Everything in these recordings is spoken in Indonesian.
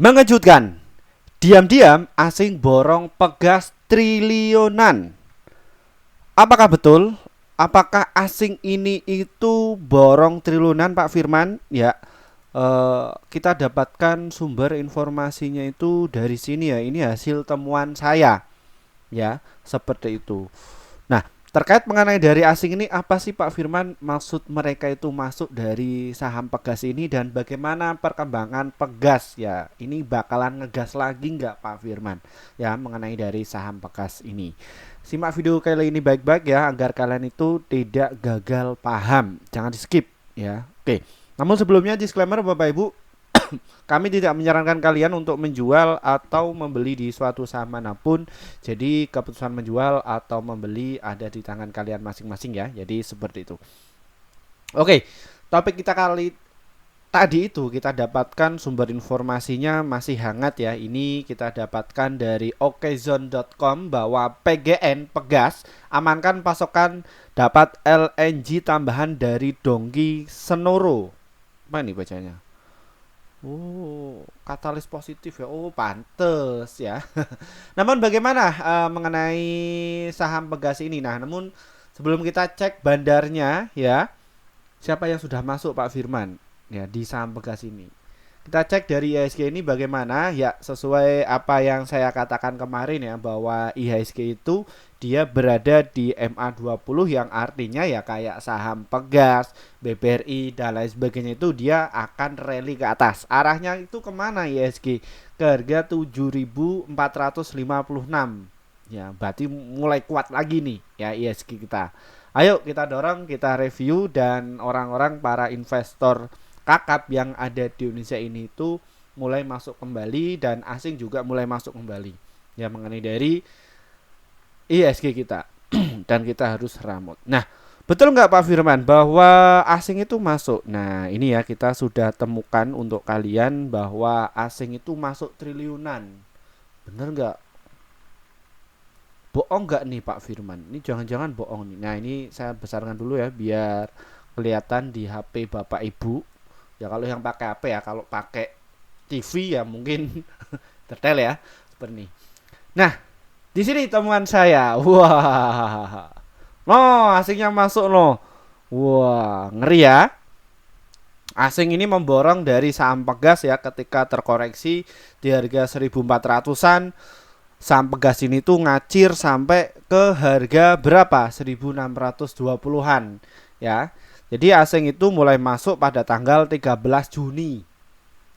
Mengejutkan, diam-diam asing borong pegas triliunan. Apakah betul? Apakah asing ini itu borong triliunan, Pak Firman? Ya, kita dapatkan sumber informasinya itu dari sini ya. Ini hasil temuan saya, ya, seperti itu. Nah, terkait mengenai dari asing ini apa sih Pak Firman maksud mereka itu masuk dari saham Pegas ini dan bagaimana perkembangan Pegas ya? Ini bakalan ngegas lagi nggak Pak Firman ya mengenai dari saham Pegas ini? Simak video kali ini baik-baik ya agar kalian itu tidak gagal paham. Jangan di skip ya. Oke. Namun sebelumnya disclaimer Bapak Ibu, kami tidak menyarankan kalian untuk menjual atau membeli di suatu saham manapun. Jadi keputusan menjual atau membeli ada di tangan kalian masing-masing ya. Jadi seperti itu. Oke, topik kita kali tadi itu kita dapatkan sumber informasinya masih hangat ya. Ini kita dapatkan dari okezone.com bahwa PGN Pegas amankan pasokan dapat LNG tambahan dari Dongki Senoro. Apa ini bacanya? Oh, katalis positif ya. Oh, pantes ya. Namun bagaimana mengenai saham Pegas ini? Nah, namun sebelum kita cek bandarnya ya, siapa yang sudah masuk Pak Firman ya di saham Pegas ini? Kita cek dari IHSG ini bagaimana ya, sesuai apa yang saya katakan kemarin ya, bahwa IHSG itu dia berada di MA20 yang artinya ya kayak saham Pegas, BBRI dan lain sebagainya itu dia akan rally ke atas. Arahnya itu kemana IHSG? Ke harga 7.456 ya, berarti mulai kuat lagi nih ya IHSG kita. Ayo kita dorong, kita review, dan orang-orang para investor kakap yang ada di Indonesia ini itu mulai masuk kembali dan asing juga mulai masuk kembali ya mengenai dari ISG kita dan kita harus ramut. Nah, betul nggak Pak Firman bahwa asing itu masuk? Nah, ini ya kita sudah temukan untuk kalian bahwa asing itu masuk triliunan. Bener nggak? Bohong nggak nih Pak Firman? Ini jangan-jangan bohong nih. Nah, ini saya besarkan dulu ya biar kelihatan di HP Bapak Ibu. Ya kalau yang pakai HP ya, kalau pakai TV ya mungkin detail ya seperti ini. Nah, di sini temuan saya. Wah. No, asingnya masuk no. Wah, ngeri ya. Asing ini memborong dari saham Pegas ya ketika terkoreksi di harga 1400-an. Saham Pegas ini tuh ngacir sampai ke harga berapa? 1620-an ya. Jadi asing itu mulai masuk pada tanggal 13 Juni.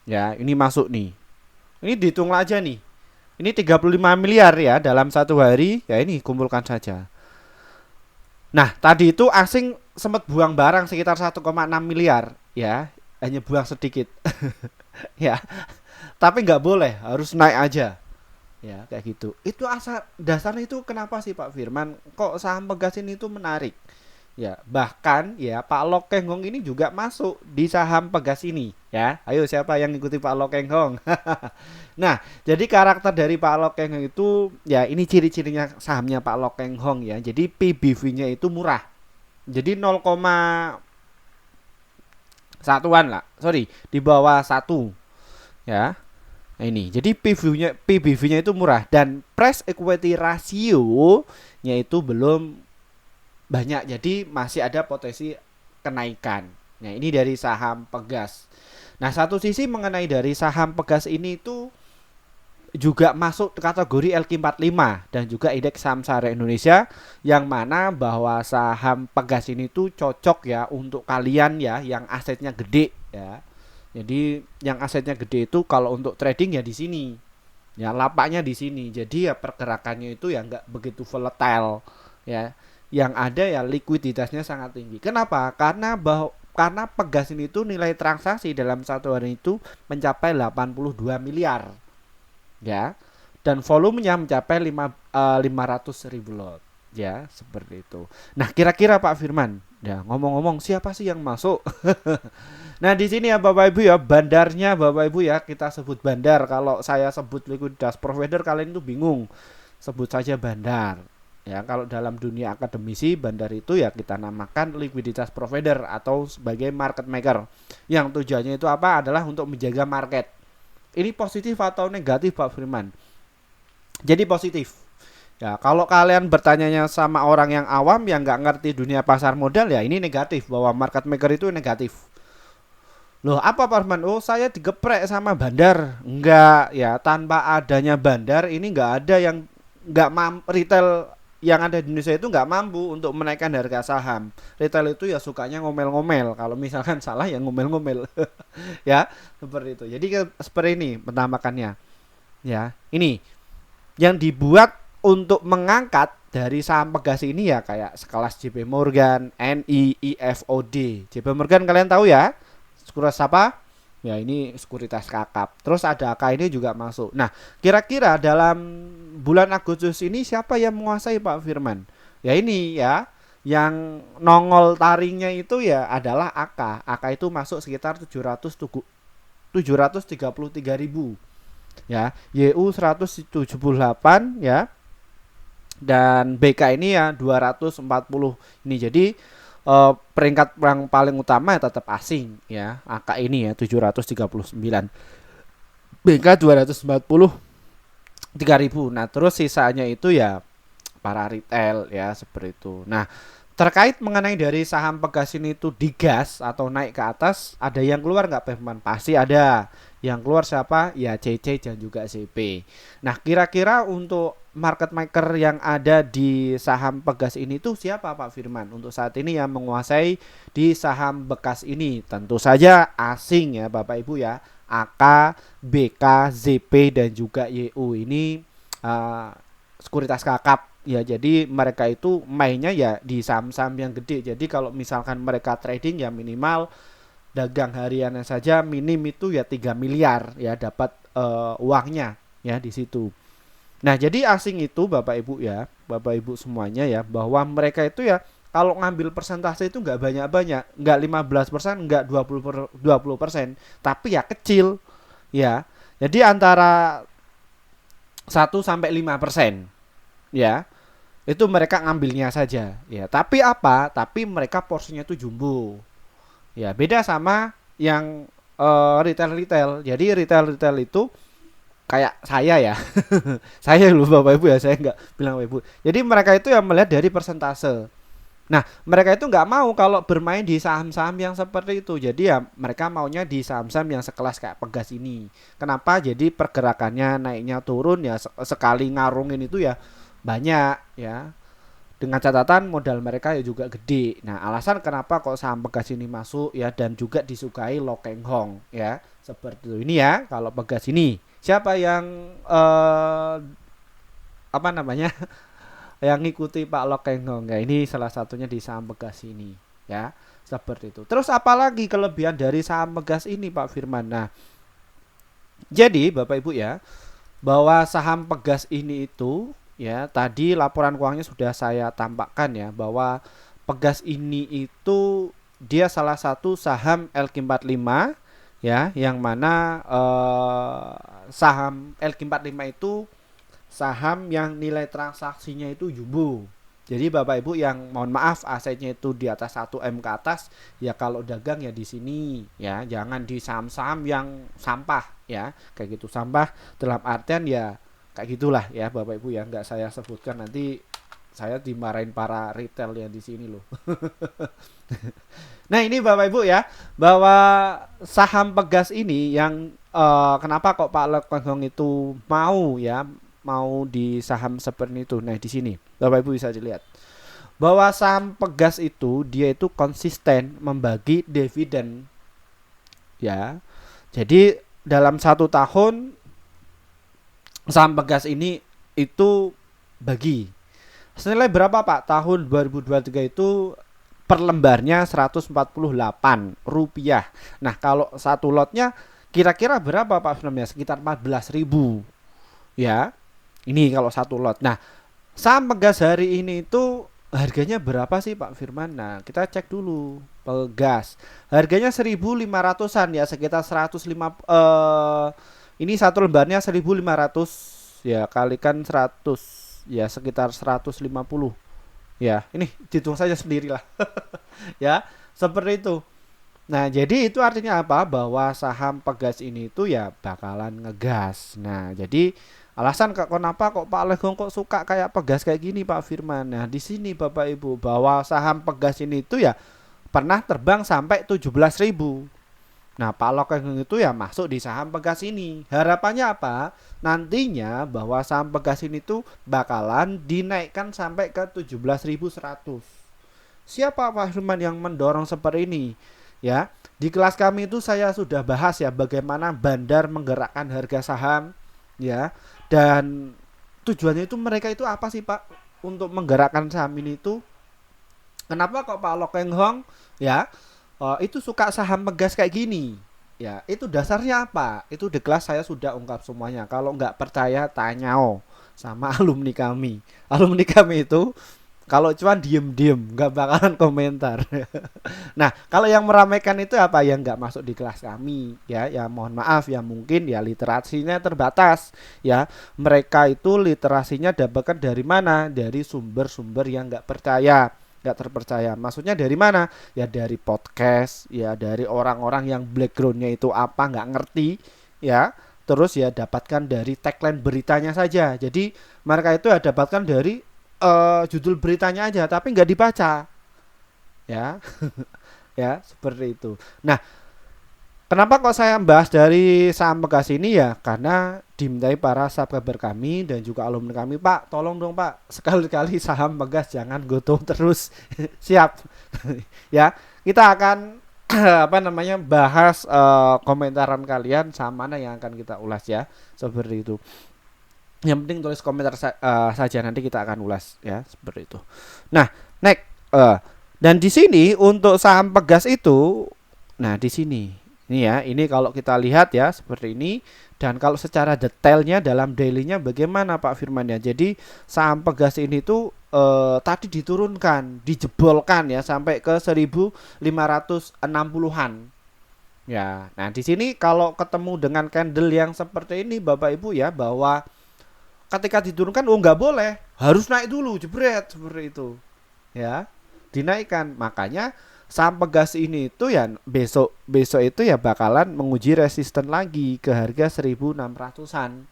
Ya, ini masuk nih. Ini dihitung aja nih. Ini 35 miliar ya dalam satu hari. Ya ini kumpulkan saja. Nah, tadi itu asing sempat buang barang sekitar 1,6 miliar ya. Hanya buang sedikit. Ya. Tapi nggak boleh, harus naik aja. Ya, kayak gitu. Itu asal dasarnya itu kenapa sih Pak Firman kok saham Pegas ini tuh menarik? Ya, bahkan ya Pak Lokenghong ini juga masuk di saham Pegas ini ya. Ayo siapa yang ikuti Pak Lokenghong? Nah, jadi karakter dari Pak Lokenghong itu ya ini ciri-cirinya sahamnya Pak Lokenghong ya. Jadi PBV-nya itu murah. Jadi 0,1-an lah. Sorry, di bawah 1 ya. Nah, ini. Jadi PBV-nya itu murah dan price equity ratio-nya itu belum banyak, jadi masih ada potensi kenaikan. Nah, ini dari saham Pegas. Nah, satu sisi mengenai dari saham Pegas ini itu juga masuk kategori LQ45 dan juga indeks saham syariah Indonesia, yang mana bahwa saham Pegas ini tuh cocok ya untuk kalian ya yang asetnya gede ya. Jadi yang asetnya gede itu kalau untuk trading ya di sini. Ya, lapaknya di sini. Jadi ya pergerakannya itu ya nggak begitu volatile ya. Yang ada ya likuiditasnya sangat tinggi. Kenapa? Karena Pegas ini tuh nilai transaksi dalam satu hari itu mencapai 82 miliar ya, dan volumenya mencapai 500 ribu lot ya, seperti itu. Nah, kira-kira Pak Firman ya, ngomong-ngomong siapa sih yang masuk? Nah, di sini ya Bapak Ibu ya, bandarnya Bapak Ibu ya, kita sebut bandar. Kalau saya sebut likuiditas provider kalian itu bingung, sebut saja bandar. Ya, kalau dalam dunia akademisi bandar itu ya kita namakan likuiditas provider atau sebagai market maker. Yang tujuannya itu apa? Adalah untuk menjaga market. ini positif atau negatif Pak Firman? Jadi positif. Ya, kalau kalian bertanyanya sama orang yang awam yang nggak ngerti dunia pasar modal, ya ini negatif, bahwa market maker itu negatif. Loh, apa Pak Firman? Oh, saya digeprek sama bandar. Enggak, ya tanpa adanya bandar ini nggak ada yang nggak retail yang ada di Indonesia itu nggak mampu untuk menaikkan harga saham. Retail itu ya sukanya ngomel-ngomel. Kalau misalkan salah ya ngomel-ngomel. Ya, seperti itu. Jadi seperti ini penampakannya. Ya, ini yang dibuat untuk mengangkat dari saham pegas ini ya kayak sekelas JP Morgan, NI, IFOD. JP Morgan kalian tahu ya? Sekuritas apa? Ya ini sekuritas kakap. Terus ada AK ini juga masuk. Nah, kira-kira dalam bulan Agustus ini siapa yang menguasai Pak Firman? Ya ini ya, yang nongol taringnya itu ya adalah AK. AK itu masuk sekitar 733.000 ya. YU 178 ya. Dan BK ini ya 240 ini. Jadi peringkat yang paling utama ya tetap asing ya. AK ini ya 739. BK 243.000. Nah, terus sisanya itu ya para retail ya seperti itu. Nah, terkait mengenai dari saham pegas ini itu digas atau naik ke atas, ada yang keluar nggak Pevman? Pasti ada. Yang keluar siapa? Ya CC dan juga CP. Nah, kira-kira untuk market maker yang ada di saham pegas ini tuh siapa Pak Firman? Untuk saat ini yang menguasai di saham bekas ini tentu saja asing ya Bapak Ibu ya. AK, BK, ZP dan juga YU ini sekuritas kakap ya. Jadi mereka itu mainnya ya di saham-saham yang gede. Jadi kalau misalkan mereka trading ya minimal dagang hariannya saja minim itu ya 3 miliar ya dapat uangnya ya di situ. Nah, jadi asing itu Bapak Ibu ya, Bapak Ibu semuanya ya, bahwa mereka itu ya kalau ngambil persentase itu nggak banyak-banyak, nggak 15%, nggak 20%, tapi ya kecil ya. Jadi antara 1 sampai 5% ya. Itu mereka ngambilnya saja ya. Tapi apa? Tapi mereka porsinya itu jumbo. Ya, beda sama yang retail-retail. Jadi retail-retail itu kayak saya ya. Saya lu Bapak Ibu ya, saya nggak bilang Bapak Ibu. Jadi mereka itu yang melihat dari persentase. Nah, mereka itu nggak mau kalau bermain di saham-saham yang seperti itu. Jadi ya mereka maunya di saham-saham yang sekelas kayak pegas ini. Kenapa? Jadi pergerakannya naiknya turun ya sekali ngarungin itu ya banyak ya. Dengan catatan modal mereka ya juga gede. Nah, alasan kenapa kok saham pegas ini masuk ya dan juga disukai Lo Keng Hong ya. Seperti itu. Ini ya kalau pegas ini. Siapa yang apa namanya? Yang ngikuti Pak Lo Keng Hong ya, ini salah satunya di saham pegas ini ya. Seperti itu. Terus apalagi kelebihan dari saham pegas ini Pak Firman? Nah, jadi Bapak Ibu ya, bahwa saham pegas ini itu ya tadi laporan keuangannya sudah saya tampakkan ya, bahwa pegas ini itu dia salah satu saham LQ45 ya, yang mana saham LQ45 itu saham yang nilai transaksinya itu jumbo. Jadi Bapak Ibu yang mohon maaf asetnya itu di atas 1 M ke atas ya, kalau dagang ya di sini ya, jangan di saham-saham yang sampah ya. Kayak gitu, sampah dalam artian ya kayak gitulah ya Bapak Ibu ya, nggak saya sebutkan nanti saya dimarahin para retail yang di sini loh. Nah, ini Bapak Ibu ya, bahwa saham pegas ini yang kenapa kok Pak Lo Keng Hong itu mau ya, mau di saham seperti itu. Nah, di sini Bapak Ibu bisa dilihat bahwa saham pegas itu dia itu konsisten membagi dividen ya. Jadi dalam 1 tahun saham pegas ini itu bagi senilai berapa Pak? Tahun 2023 itu per lembarnya Rp148. Nah, kalau satu lotnya kira-kira berapa Pak Firman? Sekitar 14.000 ya. Ini kalau satu lot. Nah, saham pegas hari ini itu harganya berapa sih Pak Firman? Nah, kita cek dulu. Pegas harganya 1.500-an ya, sekitar 105 ini satu lembarnya 1.500 ya, kalikan 100 ya, sekitar 150 ya. Ini hitung saja sendirilah. Ya, seperti itu. Nah, jadi itu artinya apa? Bahwa saham Pegas ini itu ya bakalan ngegas. Nah, jadi alasan kenapa kok Pak Legong kok suka kayak Pegas kayak gini Pak Firman. Nah, di sini Bapak Ibu bahwa saham Pegas ini itu ya pernah terbang sampai 17.000. Nah, Pak Lokeng itu ya masuk di saham Pegas ini. Harapannya apa? Nantinya bahwa saham Pegas ini tuh bakalan dinaikkan sampai ke 17.100. Siapa Pak Firman yang mendorong seperti ini? Ya, di kelas kami itu saya sudah bahas ya bagaimana Bandar menggerakkan harga saham ya. Dan tujuannya itu mereka itu apa sih Pak untuk menggerakkan saham ini itu? Kenapa kok Pak Lokeng Hong ya itu suka saham Pegas kayak gini? Ya, itu dasarnya apa? Itu di kelas saya sudah ungkap semuanya. Kalau nggak percaya tanya sama alumni kami. Alumni kami itu kalau cuma diem-diem nggak bakalan komentar. Nah, kalau yang meramaikan itu apa yang nggak masuk di kelas kami ya, ya mohon maaf ya mungkin ya literasinya terbatas ya. Mereka itu literasinya dapatkan dari mana? Dari sumber-sumber yang nggak terpercaya. Maksudnya dari mana? Ya dari podcast, ya dari orang-orang yang backgroundnya itu apa nggak ngerti ya. Terus ya dapatkan dari tagline beritanya saja. Jadi mereka itu ya dapatkan dari judul beritanya aja, tapi nggak dibaca ya. Ya seperti itu. Nah, kenapa kok saya bahas dari saham Pegas ini ya? Karena dimintai para subscriber kami dan juga alumni kami, Pak, tolong dong Pak, sekali-kali saham Pegas jangan gotong terus. Siap. Ya, kita akan apa namanya bahas komentaran kalian saham mana yang akan kita ulas ya. Seperti itu. Yang penting tulis komentar saja nanti kita akan ulas ya, seperti itu. Nah, next dan di sini untuk saham Pegas itu, nah di sini, ini ya, ini kalau kita lihat ya seperti ini. Dan kalau secara detailnya dalam dailynya bagaimana Pak Firman ya? Jadi saham Pegas ini tuh tadi diturunkan, dijebolkan ya sampai ke 1.560-an. Ya, nah di sini kalau ketemu dengan candle yang seperti ini Bapak Ibu ya, bahwa ketika diturunkan nggak boleh, harus naik dulu jebret seperti itu ya, dinaikkan. Makanya saham Pegas ini itu ya besok itu ya bakalan menguji resisten lagi ke harga 1.600-an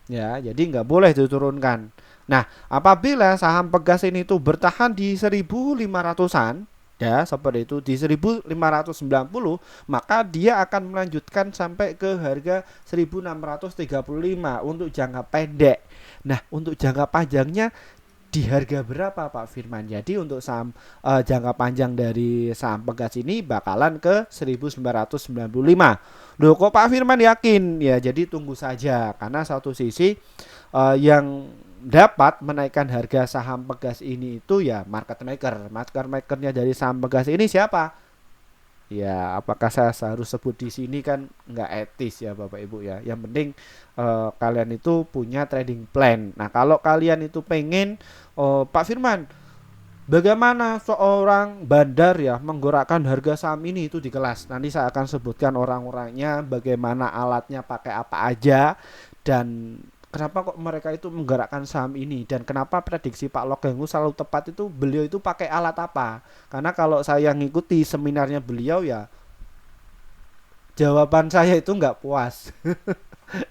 ya, jadi nggak boleh diturunkan. Nah, apabila saham Pegas ini tuh bertahan di 1.500-an ya seperti itu, di 1.590, maka dia akan melanjutkan sampai ke harga 1.635 untuk jangka pendek. Nah, untuk jangka panjangnya di harga berapa Pak Firman? Jadi untuk saham jangka panjang dari saham Pegas ini bakalan ke 1.995. Loh kok Pak Firman yakin? Ya jadi tunggu saja, karena satu sisi yang dapat menaikkan harga saham Pegas ini itu ya market maker. Market makernya dari saham Pegas ini siapa? Ya, apakah saya harus sebut di sini, kan nggak etis ya Bapak Ibu ya. Yang penting kalian itu punya trading plan. Nah, kalau kalian itu pengen Pak Firman, bagaimana seorang bandar ya menggerakkan harga saham ini itu di kelas. Nanti saya akan sebutkan orang-orangnya, bagaimana alatnya pakai apa aja, dan kenapa kok mereka itu menggerakkan saham ini, dan kenapa prediksi Pak Lokeng selalu tepat itu, beliau itu pakai alat apa. Karena kalau saya ngikuti seminarnya beliau ya, jawaban saya itu nggak puas.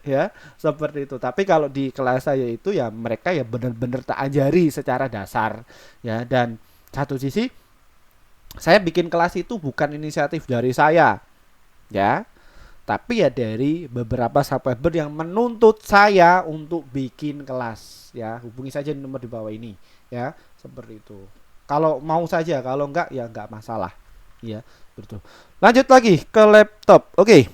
Ya seperti itu. Tapi kalau di kelas saya itu ya mereka ya benar-benar tak ajari secara dasar ya. Dan satu sisi saya bikin kelas itu bukan inisiatif dari saya ya, tapi ya dari beberapa subscriber yang menuntut saya untuk bikin kelas ya. Hubungi saja nomor di bawah ini ya, seperti itu. Kalau mau saja, kalau enggak ya enggak masalah ya, betul. Lanjut lagi ke laptop. Oke.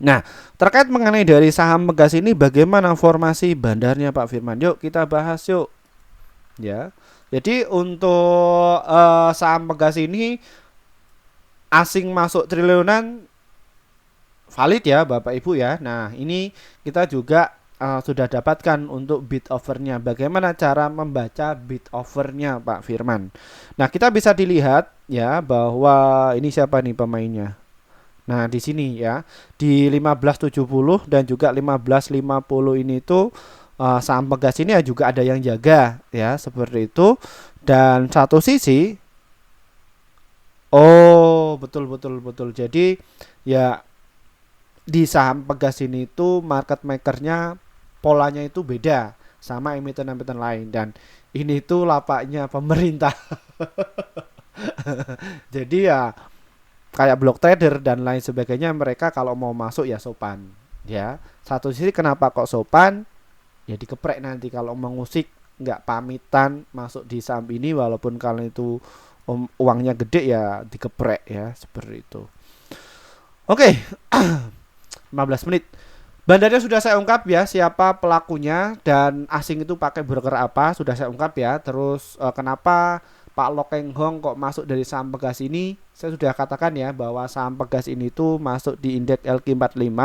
Nah, terkait mengenai dari saham Pegas ini, bagaimana formasi bandarnya Pak Firman? Yuk kita bahas yuk. Ya. Jadi untuk saham Pegas ini asing masuk triliunan valid ya Bapak Ibu ya. Nah, ini kita juga sudah dapatkan untuk bid overnya. Bagaimana cara membaca bid overnya Pak Firman? Nah, kita bisa dilihat ya bahwa ini siapa nih pemainnya. Nah, di sini ya, di 1570 dan juga 1550 ini tuh saham Pegas ini ya juga ada yang jaga ya, seperti itu. Dan satu sisi Oh, betul betul betul. Jadi ya di saham Pegas ini tuh market makernya polanya itu beda sama emiten-emiten lain, dan ini tuh lapaknya pemerintah. Jadi ya kayak block trader dan lain sebagainya, mereka kalau mau masuk ya sopan. Ya, satu sisi kenapa kok sopan? Ya dikeprek nanti kalau mengusik, nggak pamitan masuk di saham ini walaupun kalian itu uangnya gede, ya dikeprek ya seperti itu. Oke, 15 menit. Bandarnya sudah saya ungkap ya, siapa pelakunya dan asing itu pakai broker apa sudah saya ungkap ya. Terus kenapa Pak Lokeng Hong kok masuk dari saham Pegas ini? Saya sudah katakan ya bahwa saham Pegas ini tuh masuk di indeks LQ45.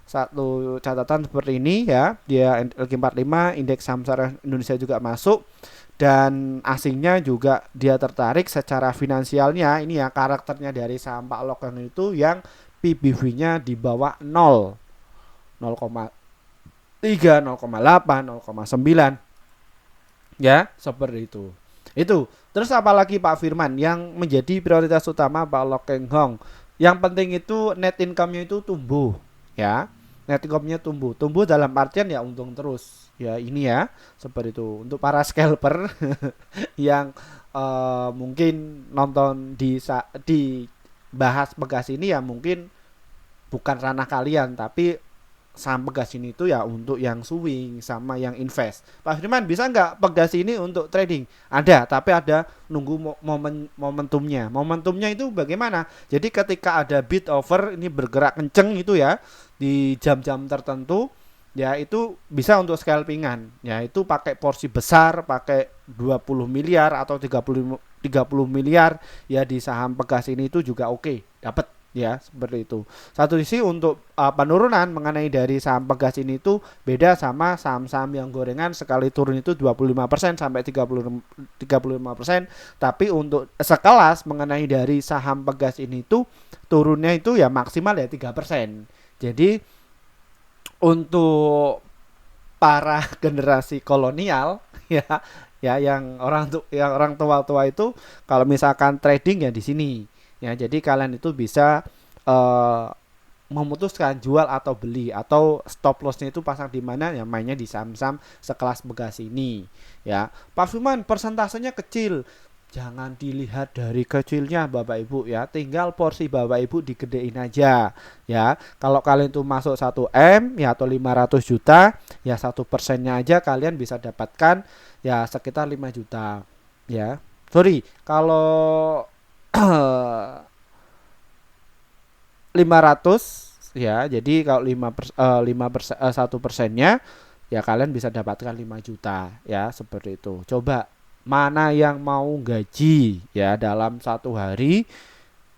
Satu catatan seperti ini ya, dia LQ45, indeks saham syariah Indonesia juga masuk, dan asingnya juga dia tertarik secara finansialnya. Ini ya karakternya dari saham Pak Lokeng itu yang PBV-nya di bawah 0, 0,3, 0,8, 0,9 ya, seperti itu. Itu. Terus apalagi Pak Firman yang menjadi prioritas utama Pak Lokeng Hong. Yang penting itu net income-nya itu tumbuh ya. Net income-nya tumbuh. Tumbuh dalam artian ya untung terus. Ya ini ya, seperti itu. Untuk para scalper yang mungkin nonton di bahas Pegas ini ya mungkin bukan ranah kalian, tapi saham Pegas ini itu ya untuk yang swing sama yang invest. Pak Firman, bisa nggak Pegas ini untuk trading? Ada, tapi ada nunggu momentumnya. Momentumnya itu bagaimana? Jadi ketika ada bid offer ini bergerak kenceng itu ya di jam-jam tertentu, ya itu bisa untuk scalpingan. Ya itu pakai porsi besar, pakai 20 miliar atau 30 miliar ya di saham Pegas ini itu juga oke, dapat ya seperti itu. Satu sisi untuk penurunan mengenai dari saham Pegas ini itu beda sama saham-saham yang gorengan, sekali turun itu 25% sampai 35%, tapi untuk sekelas mengenai dari saham Pegas ini tuh turunnya itu ya maksimal ya 3%. Jadi untuk para generasi kolonial ya, ya yang orang tua-tua itu kalau misalkan trading ya di sini ya, jadi kalian itu bisa uh, memutuskan jual atau beli, atau stop lossnya itu pasang di mana ya, mainnya di saham-saham sekelas Pegas ini ya. Pak Firman, persentasenya kecil. Jangan dilihat dari kecilnya Bapak Ibu ya, tinggal porsi Bapak Ibu digedein aja ya. Kalau kalian tuh masuk 1M ya atau 500 juta ya, 1%-nya aja kalian bisa dapatkan ya sekitar 5 juta ya. Sorry, kalau 500 ya, jadi kalau 1%-nya ya kalian bisa dapatkan 5 juta ya, seperti itu. Coba mana yang mau gaji ya dalam satu hari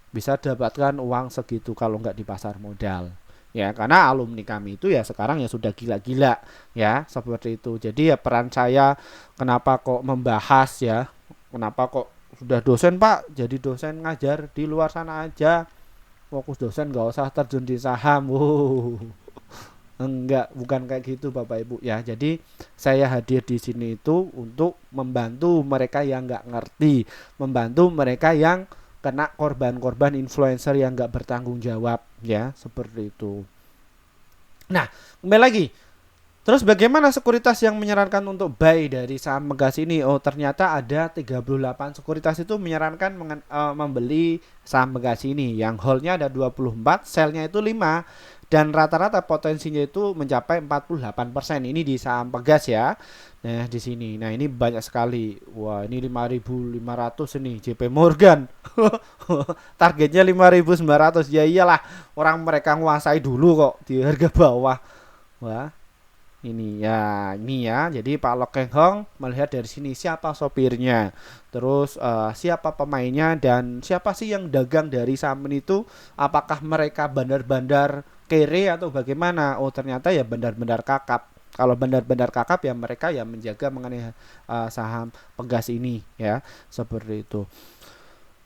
bisa dapatkan uang segitu kalau nggak di pasar modal ya, karena alumni kami itu ya sekarang ya sudah gila-gila ya, seperti itu. Jadi ya peran saya kenapa kok membahas ya, kenapa kok sudah dosen Pak, jadi dosen ngajar di luar sana aja, fokus dosen nggak usah terjun di saham. Wow. Enggak, bukan kayak gitu Bapak Ibu ya. Jadi saya hadir di sini itu untuk membantu mereka yang nggak ngerti, membantu mereka yang kena korban-korban influencer yang nggak bertanggung jawab ya, seperti itu. Nah, kembali lagi. Terus bagaimana sekuritas yang menyarankan untuk buy dari saham Pegas ini? Oh, ternyata ada 38 sekuritas itu menyarankan membeli saham Pegas ini. Yang hold-nya ada 24, sell-nya itu 5, dan rata-rata potensinya itu mencapai 48%. Ini di saham Pegas ya. Nah, di sini. Nah, ini banyak sekali. Wah, ini 5.500 ini JP Morgan. Targetnya 5.900. Ya iyalah, orang mereka nguasai dulu kok di harga bawah. Wah, ini ya. Jadi Pak Lokeng Hong melihat dari sini siapa sopirnya, terus siapa pemainnya, dan siapa sih yang dagang dari saham itu. Apakah mereka bandar-bandar kere atau bagaimana? Oh, ternyata ya bandar-bandar kakap. Kalau bandar-bandar kakap ya mereka ya menjaga mengenai saham Pegas ini ya, seperti itu.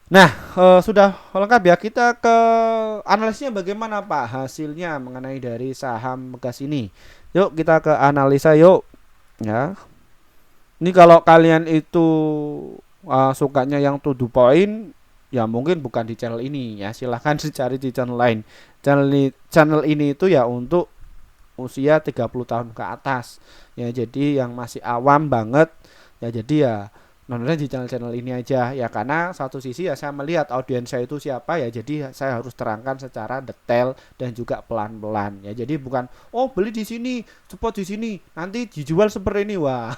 Nah, sudah lengkap ya, kita ke analisnya bagaimana Pak hasilnya mengenai dari saham Pegas ini. Yuk kita ke analisa yuk ya. Ini kalau kalian itu sukanya yang to the point ya mungkin bukan di channel ini ya, silahkan dicari di channel lain. Channel ini itu ya untuk usia 30 tahun ke atas ya, jadi yang masih awam banget ya, jadi ya nontonnya di channel-channel ini aja ya, karena satu sisi ya saya melihat audiens saya itu siapa ya, jadi saya harus terangkan secara detail dan juga pelan-pelan ya, jadi bukan oh beli di sini, support di sini, nanti dijual seperti ini, wah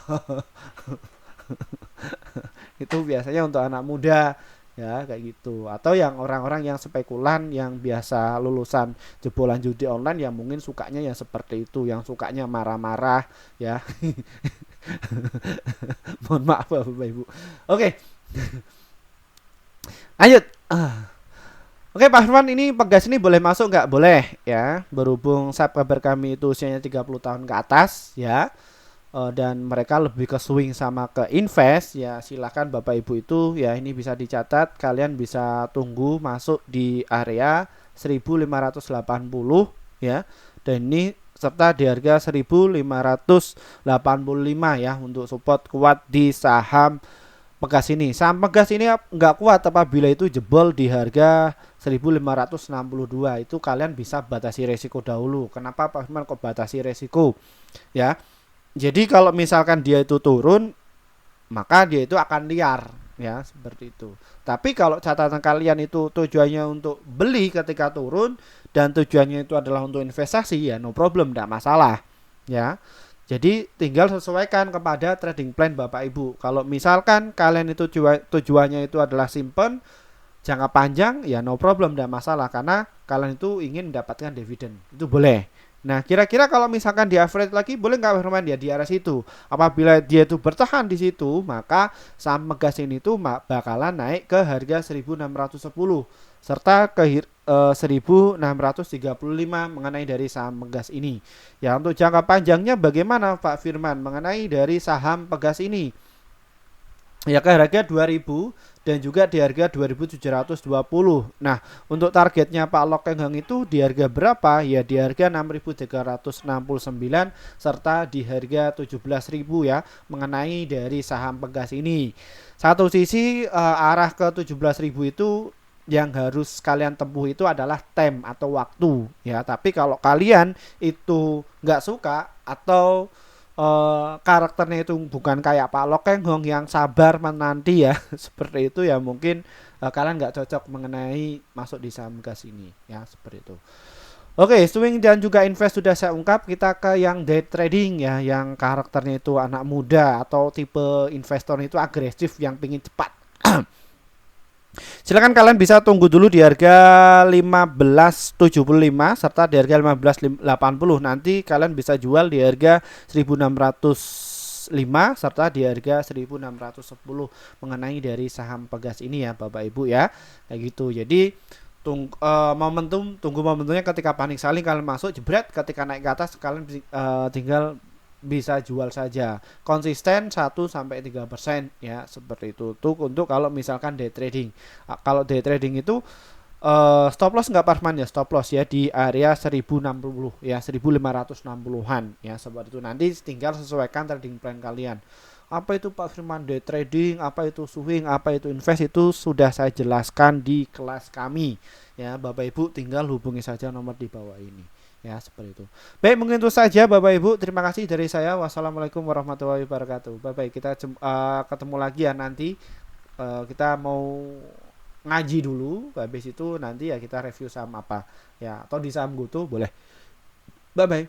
itu biasanya untuk anak muda ya kayak gitu, atau yang orang-orang yang spekulan yang biasa lulusan jebolan judi online yang mungkin sukanya yang seperti itu, yang sukanya marah-marah ya. Mohon maaf Bapak Ibu. Oke, lanjut. Oke Pak Firman, ini Pegas ini boleh masuk nggak? Boleh ya, berhubung subscriber kami itu usianya 30 tahun ke atas ya, dan mereka lebih ke swing sama ke invest ya, silakan Bapak Ibu itu ya, ini bisa dicatat, kalian bisa tunggu masuk di area 1580 ya, dan ini serta di harga 1585 ya untuk support kuat di saham Pegas ini. Saham Pegas ini nggak kuat apabila itu jebol di harga 1562, itu kalian bisa batasi resiko dahulu. Kenapa Pak Firman kok batasi resiko ya? Jadi kalau misalkan dia itu turun, maka dia itu akan liar ya, seperti itu. Tapi kalau catatan kalian itu tujuannya untuk beli ketika turun dan tujuannya itu adalah untuk investasi ya no problem, tidak masalah ya. Jadi tinggal sesuaikan kepada trading plan Bapak Ibu. Kalau misalkan kalian itu tujuannya itu adalah simpen jangka panjang ya no problem, tidak masalah, karena kalian itu ingin mendapatkan dividen, itu boleh. Nah kira-kira kalau misalkan di average lagi boleh nggak bermain ya di area situ. Apabila dia itu bertahan di situ, maka saham Pegas ini tuh bakalan naik ke harga 1610 serta ke 1635 mengenai dari saham Pegas ini. Ya untuk jangka panjangnya bagaimana Pak Firman mengenai dari saham Pegas ini? Ya ke harga 2000 dan juga di harga 2720. Nah, untuk targetnya Pak Lok Keng Heng itu di harga berapa? Ya di harga 6369 serta di harga 17.000 ya, mengenai dari saham Pegas ini. Satu sisi arah ke 17.000 itu yang harus kalian tempuh itu adalah time atau waktu ya. Tapi kalau kalian itu nggak suka atau karakternya itu bukan kayak Pak Lok Keng Hong yang sabar menanti ya seperti itu ya, mungkin kalian nggak cocok mengenai masuk di saham gas ini ya, seperti itu. Oke, swing dan juga invest sudah saya ungkap, kita ke yang day trading ya, yang karakternya itu anak muda atau tipe investor itu agresif yang pingin cepat. Silakan kalian bisa tunggu dulu di harga 1575 serta di harga 1580. Nanti kalian bisa jual di harga 1605 serta di harga 1610 mengenai dari saham Pegas ini ya Bapak Ibu ya. Kayak gitu. Jadi tunggu momentumnya, ketika panik selling kalian masuk jebret, ketika naik ke atas kalian tinggal bisa jual saja, konsisten 1-3% ya, seperti itu tuh untuk kalau misalkan day trading. Kalau day trading itu stop loss nggak Parman ya, stop loss ya di area 1060 ya, 1560-an ya, seperti itu. Nanti tinggal sesuaikan trading plan kalian. Apa itu Pak Firman day trading, apa itu swing, apa itu invest, itu sudah saya jelaskan di kelas kami ya. Bapak Ibu tinggal hubungi saja nomor di bawah ini ya, seperti itu. Baik, mungkin itu saja Bapak Ibu, terima kasih dari saya. Wassalamualaikum warahmatullahi wabarakatuh. Baik, kita ketemu lagi ya nanti. Kita mau ngaji dulu, habis itu nanti ya kita review saham apa ya, atau di saham GoTo boleh. Bye bye.